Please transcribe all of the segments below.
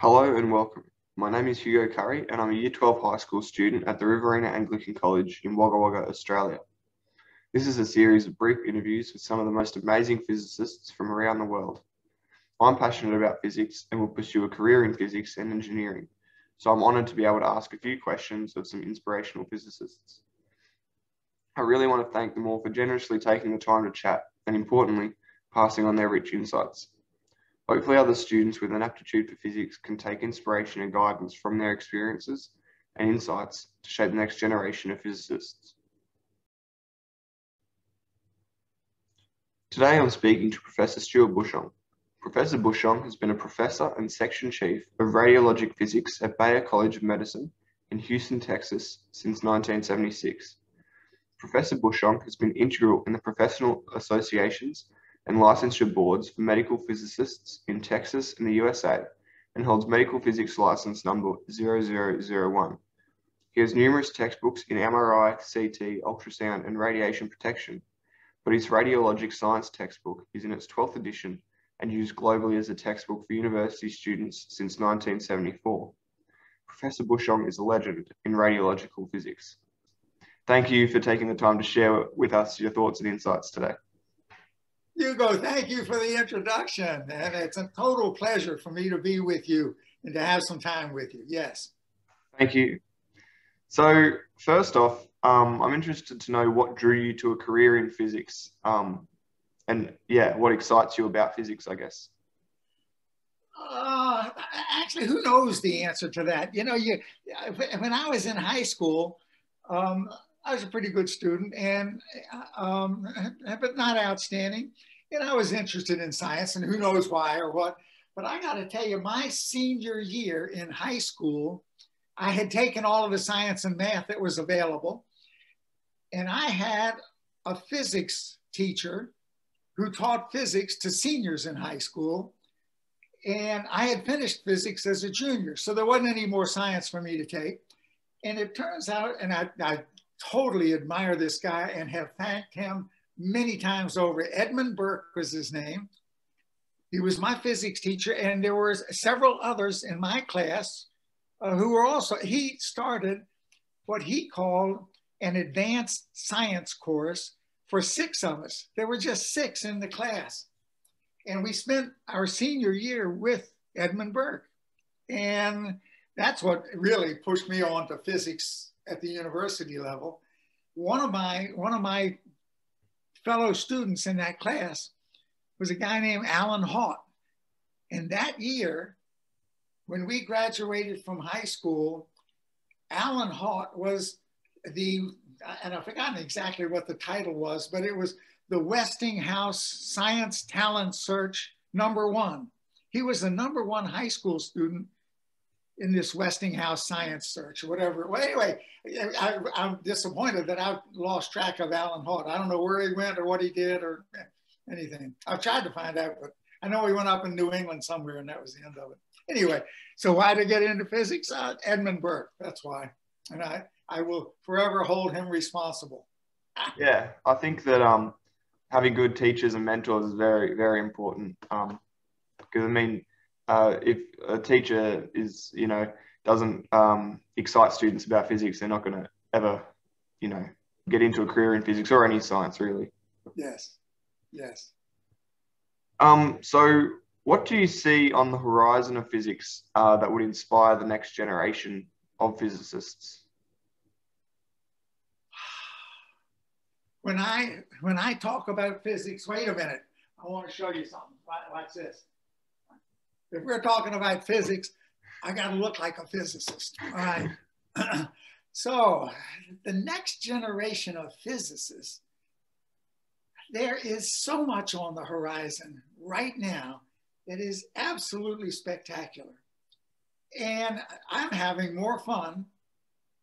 Hello and welcome. My name is Hugo Curry and I'm a Year 12 high school student at the Riverina Anglican College in Wagga Wagga, Australia. This is a series of brief interviews with some of the most amazing physicists from around the world. I'm passionate about physics and will pursue a career in physics and engineering, so I'm honoured to be able to ask a few questions of some inspirational physicists. I really want to thank them all for generously taking the time to chat and, importantly, passing on their rich insights. Hopefully other students with an aptitude for physics can take inspiration and guidance from their experiences and insights to shape the next generation of physicists. Today I'm speaking to Professor Stuart Bushong. Professor Bushong has been a professor and section chief of radiologic physics at Bayer College of Medicine in Houston, Texas since 1976. Professor Bushong has been integral in the professional associations and licensure boards for medical physicists in Texas and the USA, and holds medical physics license number 0001. He has numerous textbooks in MRI, CT, ultrasound, and radiation protection, but his radiologic science textbook is in its 12th edition and used globally as a textbook for university students since 1974. Professor Bushong is a legend in radiological physics. Thank you for taking the time to share with us your thoughts and insights today. Hugo, thank you for the introduction. And it's a total pleasure for me to be with you and to have some time with you. Yes. Thank you. So first off, I'm interested to know what drew you to a career in physics, and what excites you about physics, I guess. Actually, who knows the answer to that? You know, when I was in high school, I was a pretty good student, and but not outstanding. And I was interested in science, and who knows why or what. But I got to tell you, my senior year in high school, I had taken all of the science and math that was available. And I had a physics teacher who taught physics to seniors in high school. And I had finished physics as a junior, so there wasn't any more science for me to take. And it turns out, and I totally admire this guy and have thanked him many times over. Edmund Burke was his name. He was my physics teacher, and there were several others in my class who were also, he started what he called an advanced science course for 6 of us. There were just 6 in the class. And we spent our senior year with Edmund Burke. And that's what really pushed me on to physics at the university level. One of my fellow students in that class was a guy named Alan Haught. And that year, when we graduated from high school, Alan Haught was and I've forgotten exactly what the title was, but it was the Westinghouse Science Talent Search #1. He was the #1 high school student in this Westinghouse Science Search or whatever. Well, anyway, I'm disappointed that I've lost track of Alan Haught. I don't know where he went or what he did or anything. I've tried to find out, but I know he went up in New England somewhere and that was the end of it. Anyway, so why to get into physics? Edmund Burke, that's why. And I will forever hold him responsible. Yeah, I think that having good teachers and mentors is very, very important. Because I mean, if a teacher is, doesn't excite students about physics, they're not going to ever, get into a career in physics or any science, really. Yes, yes. So what do you see on the horizon of physics that would inspire the next generation of physicists? When I talk about physics, wait a minute, I want to show you something. Watch this. If we're talking about physics, I got to look like a physicist. All right. So the next generation of physicists, there is so much on the horizon right now that is absolutely spectacular. And I'm having more fun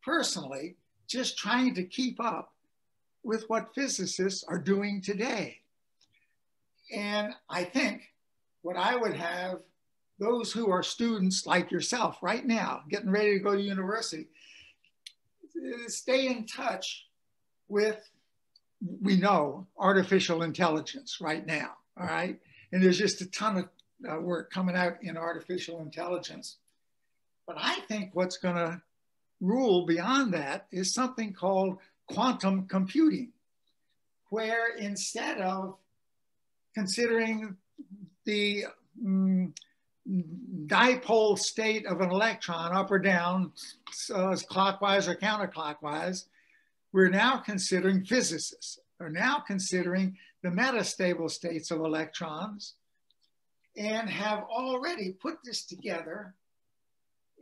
personally just trying to keep up with what physicists are doing today. And I think what I would have those who are students like yourself right now, getting ready to go to university, stay in touch with, we know, artificial intelligence right now, all right? And there's just a ton of work coming out in artificial intelligence. But I think what's going to rule beyond that is something called quantum computing, where instead of considering the dipole state of an electron up or down, clockwise or counterclockwise, we're now considering, physicists are now considering the metastable states of electrons and have already put this together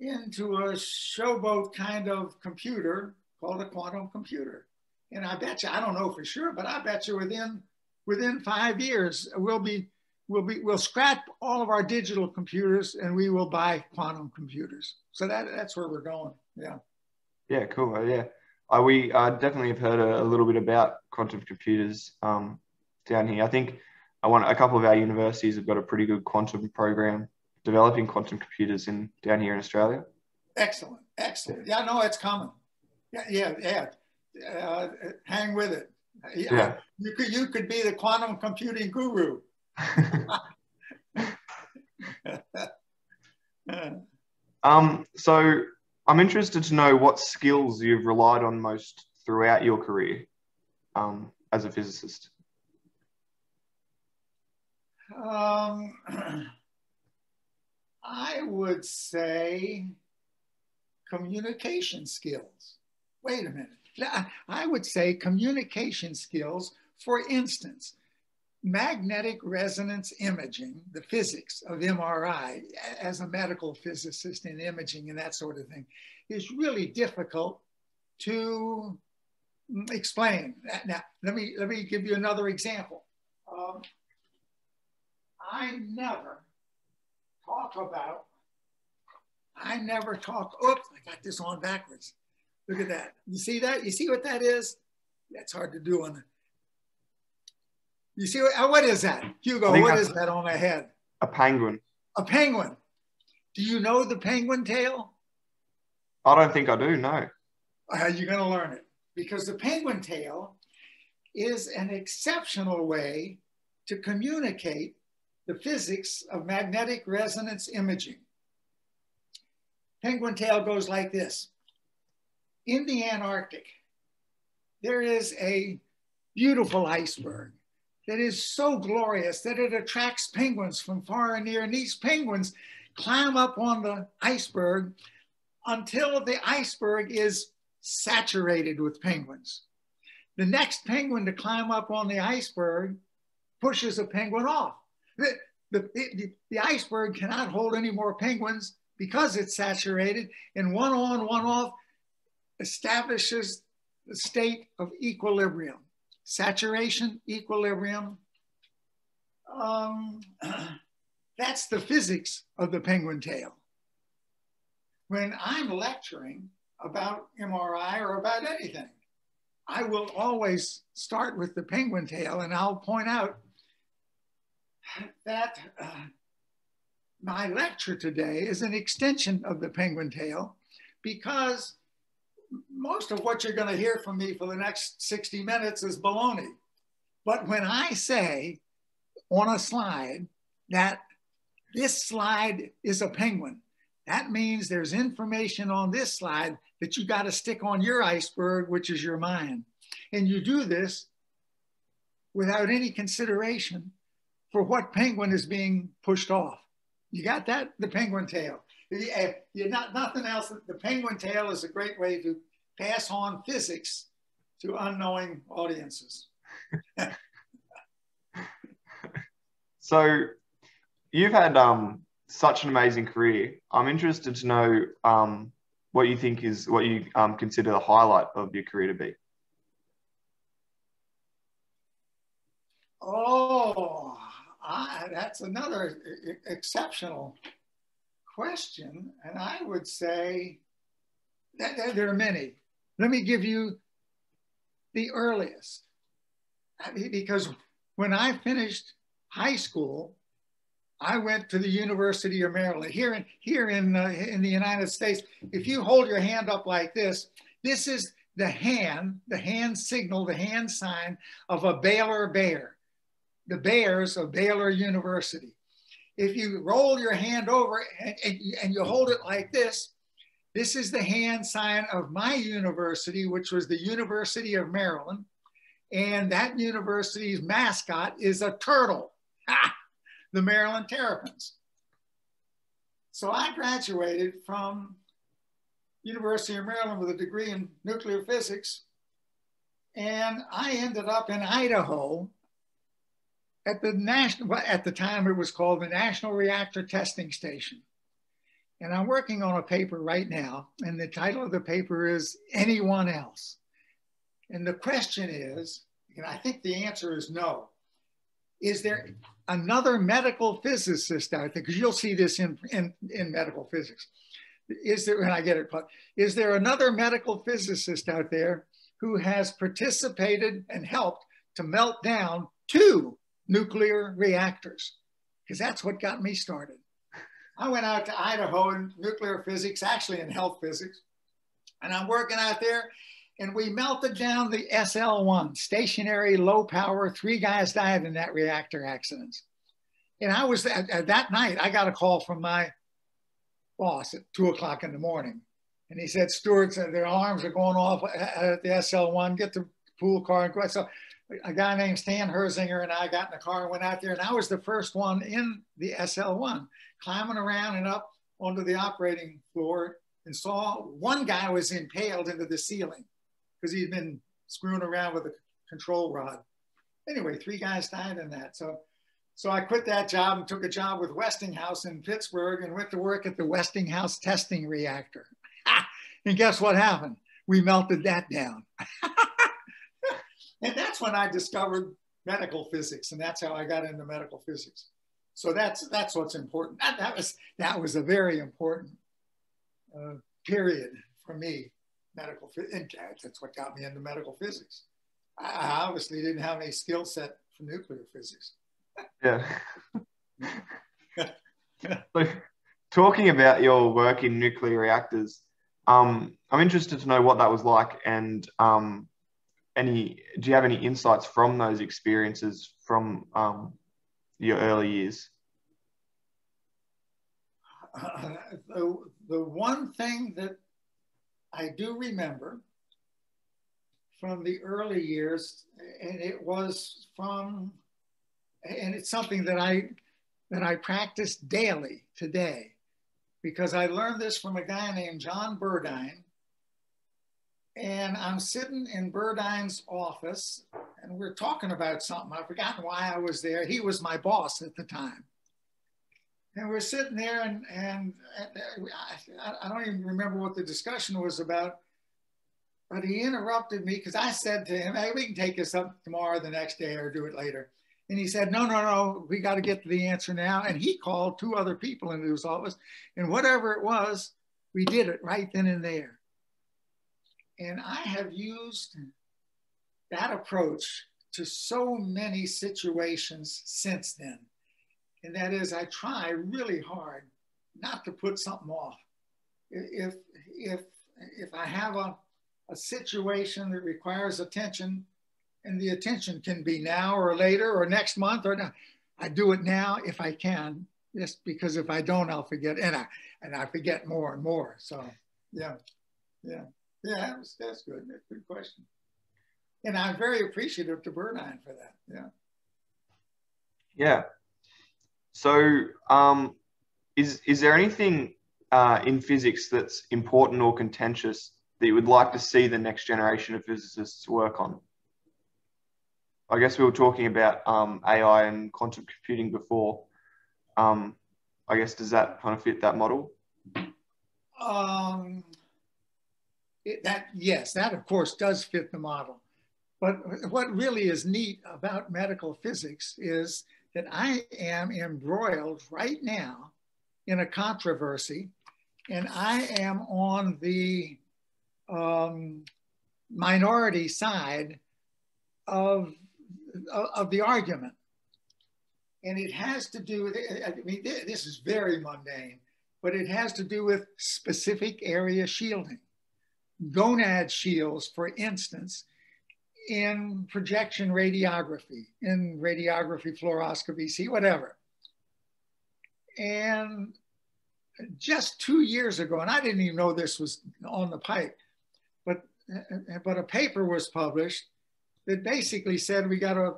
into a showboat kind of computer called a quantum computer. And I bet you, I don't know for sure, but I bet you within 5 years, we'll scrap all of our digital computers and we will buy quantum computers. So that's where we're going. Yeah. Yeah, cool. Yeah. We definitely have heard a little bit about quantum computers down here. I think a couple of our universities have got a pretty good quantum program developing quantum computers down here in Australia. Excellent. Yeah, no, it's coming. Yeah. Hang with it. Yeah. You could be the quantum computing guru. So I'm interested to know what skills you've relied on most throughout your career as a physicist. I would say communication skills. Wait a minute. I would say communication skills. For instance, magnetic resonance imaging, the physics of MRI, as a medical physicist in imaging and that sort of thing, is really difficult to explain. Now, let me give you another example. I never talk, oops, I got this on backwards. Look at that. You see that? You see what that is? That's hard to do on. You see what is that? Hugo, what is that on my head? A penguin. A penguin. Do you know the penguin tail? I don't think I do, no. You're going to learn it. Because the penguin tail is an exceptional way to communicate the physics of magnetic resonance imaging. Penguin tail goes like this. In the Antarctic, there is a beautiful iceberg that is so glorious that it attracts penguins from far and near. And these penguins climb up on the iceberg until the iceberg is saturated with penguins. The next penguin to climb up on the iceberg pushes a penguin off. The iceberg cannot hold any more penguins because it's saturated, and one on, one off establishes the state of equilibrium. Saturation, equilibrium. That's the physics of the penguin tail. When I'm lecturing about MRI or about anything, I will always start with the penguin tail, and I'll point out that my lecture today is an extension of the penguin tail, because most of what you're going to hear from me for the next 60 minutes is baloney. But when I say on a slide that this slide is a penguin, that means there's information on this slide that you got to stick on your iceberg, which is your mind. And you do this without any consideration for what penguin is being pushed off. You got that? The penguin tail. You're nothing else. The penguin tail is a great way to pass on physics to unknowing audiences. So you've had such an amazing career. I'm interested to know what you consider the highlight of your career to be. Oh, that's another exceptional question. And I would say that there are many. Let me give you the earliest. Because when I finished high school, I went to the University of Maryland. Here in the United States, if you hold your hand up like this, this is the hand signal, the hand sign of a Baylor Bear, the Bears of Baylor University. If you roll your hand over and you hold it like this, This is the hand sign of my university, which was the University of Maryland. And that university's mascot is a turtle, the Maryland Terrapins. So I graduated from University of Maryland with a degree in nuclear physics. And I ended up in Idaho at the time it was called the National Reactor Testing Station. And I'm working on a paper right now, and the title of the paper is Anyone Else? And the question is, and I think the answer is no. Is there another medical physicist out there? Because you'll see this in medical physics. Is there, when I get it, is there another medical physicist out there who has participated and helped to melt down 2 nuclear reactors? Because that's what got me started. I went out to Idaho in nuclear physics, actually in health physics, and I'm working out there, and we melted down the SL1, stationary low power. 3 guys died in that reactor accident. And I was, that night, I got a call from my boss at 2 o'clock in the morning. And he said, Stuart, their alarms are going off at the SL1, get the pool car and go. So a guy named Stan Herzinger and I got in the car and went out there, and I was the first one in the SL1, climbing around and up onto the operating floor, and saw one guy was impaled into the ceiling because he'd been screwing around with a control rod. Anyway, 3 guys died in that. So I quit that job and took a job with Westinghouse in Pittsburgh and went to work at the Westinghouse testing reactor. And guess what happened? We melted that down. And that's when I discovered medical physics, and that's how I got into medical physics. So that's what's important. That was a very important period for me, medical physics. That's what got me into medical physics. I obviously didn't have any skill set for nuclear physics. Yeah. So, talking about your work in nuclear reactors, I'm interested to know what that was like, and do you have any insights from those experiences from your early years? The one thing that I do remember from the early years, and it's something that I practice daily today, because I learned this from a guy named John Burdine. And I'm sitting in Burdine's office, and we're talking about something. I've forgotten why I was there. He was my boss at the time. And we're sitting there, and I don't even remember what the discussion was about, but he interrupted me because I said to him, hey, we can take this up tomorrow, the next day, or do it later. And he said, no, we got to get to the answer now. And he called 2 other people into his office, and whatever it was, we did it right then and there. And I have used that approach to so many situations since then. And that is, I try really hard not to put something off. If I have a situation that requires attention, and the attention can be now or later or next month, or I do it now if I can, just because if I don't, I'll forget, and I forget more and more. So yeah. That's good. That's a good question. And I'm very appreciative to Burdine for that. Yeah. Yeah. So is there anything in physics that's important or contentious that you would like to see the next generation of physicists work on? I guess we were talking about AI and quantum computing before. I guess, does that kind of fit that model? Yes, that of course does fit the model. But what really is neat about medical physics is that I am embroiled right now in a controversy, and I am on the minority side of the argument. And it has to do with, I mean, this is very mundane, but it has to do with specific area shielding. Gonad shields, for instance, in projection radiography, in radiography, fluoroscopy, see, whatever. And just 2 years ago, and I didn't even know this was on the pipe, but a paper was published that basically said we got to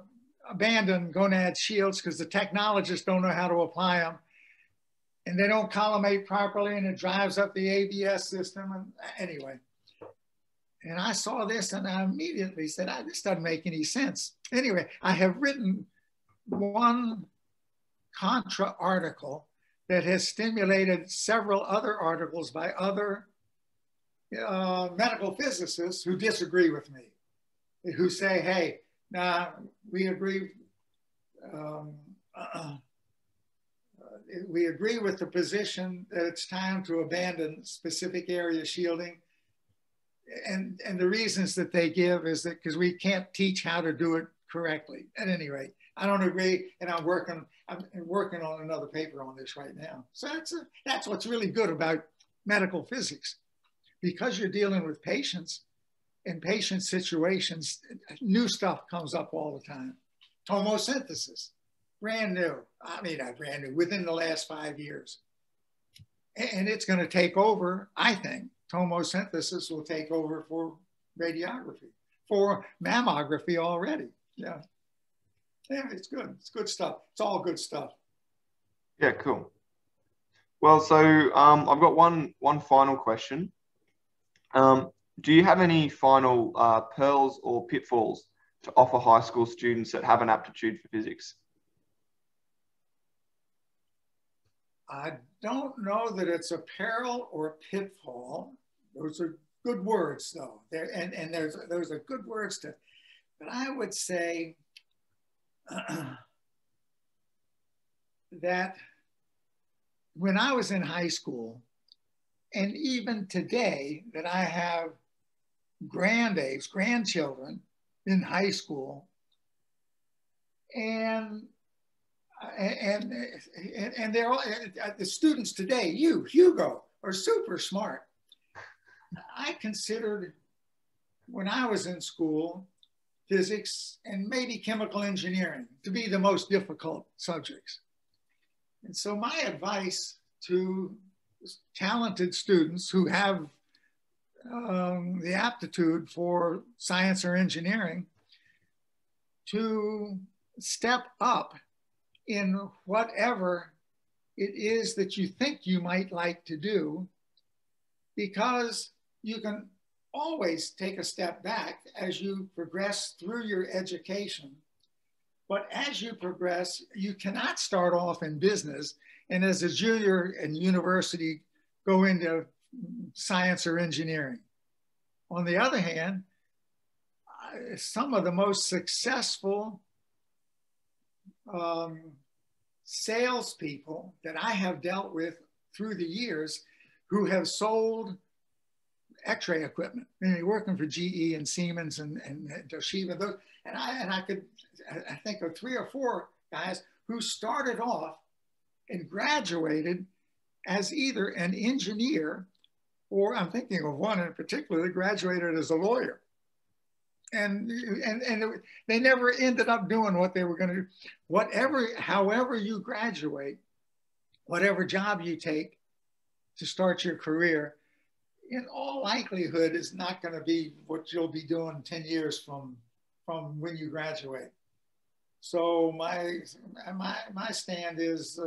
abandon gonad shields because the technologists don't know how to apply them, and they don't collimate properly, and it drives up the ABS system. And anyway, and I saw this and I immediately said, this doesn't make any sense. Anyway, I have written one contra article that has stimulated several other articles by other medical physicists who disagree with me, who say, hey, nah, we agree. We agree with the position that it's time to abandon specific area shielding. And the reasons that they give is that because we can't teach how to do it correctly. At any rate, I don't agree, and I'm working on another paper on this right now. So that's what's really good about medical physics, because you're dealing with patients in patient situations. New stuff comes up all the time. Tomosynthesis, brand new. I mean, not brand new, within the last 5 years, and it's going to take over. I think tomosynthesis will take over for radiography, for mammography already. Yeah. Yeah, it's good. It's good stuff. It's all good stuff. Yeah, cool. Well, so I've got one final question. Do you have any final pearls or pitfalls to offer high school students that have an aptitude for physics? I don't know that it's a peril or a pitfall. Those are good words, though. Those are good words to, but I would say that when I was in high school, and even today that I have grandchildren in high school, and they're all, the students today, Hugo, are super smart. I considered, when I was in school, physics and maybe chemical engineering to be the most difficult subjects. And so my advice to talented students who have the aptitude for science or engineering to step up in whatever it is that you think you might like to do, because you can always take a step back as you progress through your education. But as you progress, you cannot start off in business and as a junior in university go into science or engineering. On the other hand, some of the most successful salespeople that I have dealt with through the years who have sold X-ray equipment, working for GE and Siemens and Toshiba, those, and I think of 3 or 4 guys who started off and graduated as either an engineer, or I'm thinking of one in particular that graduated as a lawyer. And they never ended up doing what they were going to do. However you graduate, whatever job you take to start your career, in all likelihood is not going to be what you'll be doing 10 years from when you graduate. So my stand is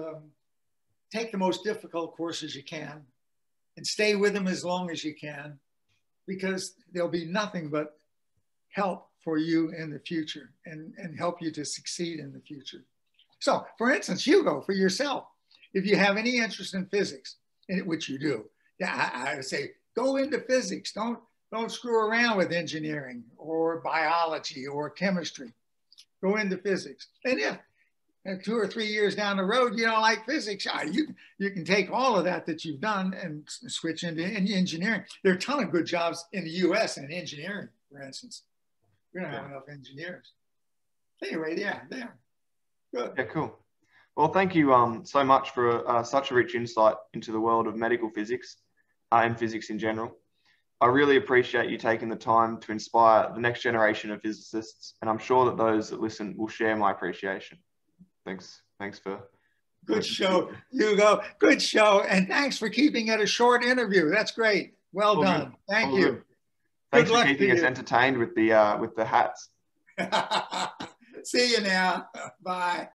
take the most difficult courses you can and stay with them as long as you can, because there'll be nothing but help for you in the future and help you to succeed in the future. So for instance, Hugo, for yourself, if you have any interest in physics, which you do, yeah, I would say go into physics. Don't screw around with engineering or biology or chemistry. Go into physics. And if 2 or 3 years down the road you don't like physics, you can take all of that you've done and switch into engineering. There are a ton of good jobs in the US in engineering, for instance. We don't have enough engineers. Anyway, yeah, there. Good. Yeah, cool. Well, thank you so much for such a rich insight into the world of medical physics and physics in general. I really appreciate you taking the time to inspire the next generation of physicists, and I'm sure that those that listen will share my appreciation. Thanks for Good show, Hugo. Good show. And thanks for keeping it a short interview. That's great. Well All done. good. Thank All you. good. Thanks Good for luck keeping to us you. entertained with the hats. See you now. Bye.